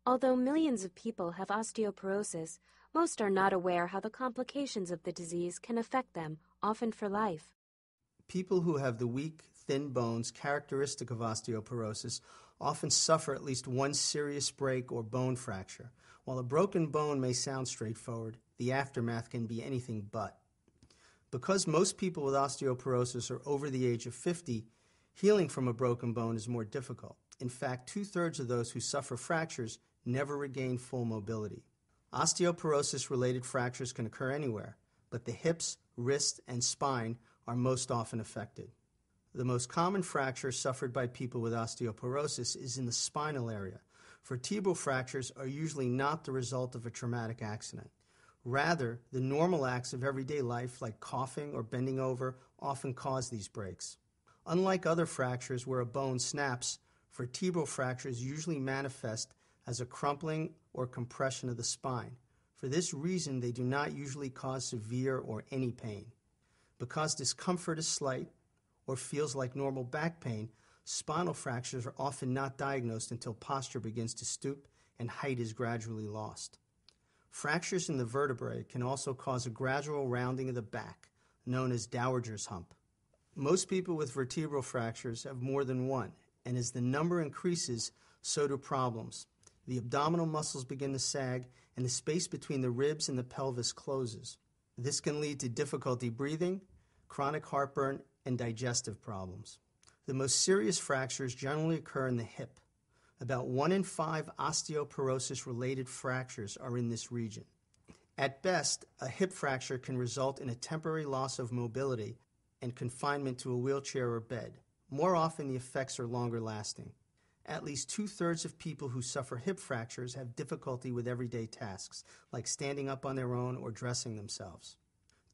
Although millions of people have osteoporosis, most are not aware how the complications of the disease can affect them, often for life. People who have the weak, thin bones characteristic of osteoporosis often suffer at least one serious break or bone fracture. While a broken bone may sound straightforward, the aftermath can be anything but. Because most people with osteoporosis are over the age of 50, healing from a broken bone is more difficult. In fact, 2/3 of those who suffer fractures never regain full mobility. Osteoporosis-related fractures can occur anywhere, but the hips, wrists, and spine are most often affected. The most common fracture suffered by people with osteoporosis is in the spinal area. Vertebral fractures are usually not the result of a traumatic accident. Rather, the normal acts of everyday life, like coughing or bending over, often cause these breaks. Unlike other fractures where a bone snaps, vertebral fractures usually manifest as a crumpling or compression of the spine. For this reason, they do not usually cause severe or any pain. Because discomfort is slight or feels like normal back pain, spinal fractures are often not diagnosed until posture begins to stoop and height is gradually lost. Fractures in the vertebrae can also cause a gradual rounding of the back, known as Dowager's hump. Most people with vertebral fractures have more than one, and as the number increases, so do problems. The abdominal muscles begin to sag, and the space between the ribs and the pelvis closes. This can lead to difficulty breathing, chronic heartburn, and digestive problems. The most serious fractures generally occur in the hip. About 1 in 5 osteoporosis-related fractures are in this region. At best, a hip fracture can result in a temporary loss of mobility and confinement to a wheelchair or bed. More often, the effects are longer lasting. At least 2/3 of people who suffer hip fractures have difficulty with everyday tasks, like standing up on their own or dressing themselves.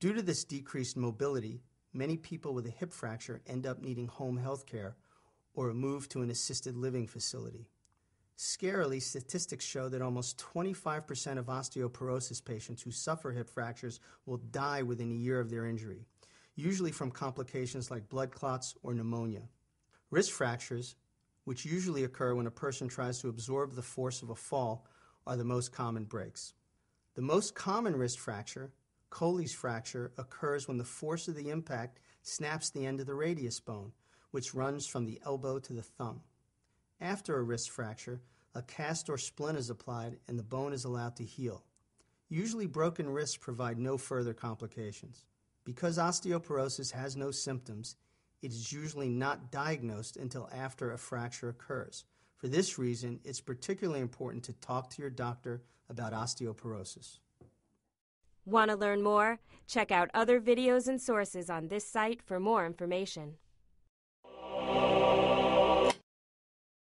Due to this decreased mobility, many people with a hip fracture end up needing home health care or a move to an assisted living facility. Scarily, statistics show that almost 25% of osteoporosis patients who suffer hip fractures will die within a year of their injury, usually from complications like blood clots or pneumonia. Wrist fractures, which usually occur when a person tries to absorb the force of a fall, are the most common breaks. The most common wrist fracture, Colles fracture, occurs when the force of the impact snaps the end of the radius bone, which runs from the elbow to the thumb. After a wrist fracture, a cast or splint is applied and the bone is allowed to heal. Usually broken wrists provide no further complications. Because osteoporosis has no symptoms, it is usually not diagnosed until after a fracture occurs. For this reason, it's particularly important to talk to your doctor about osteoporosis. Want to learn more? Check out other videos and sources on this site for more information.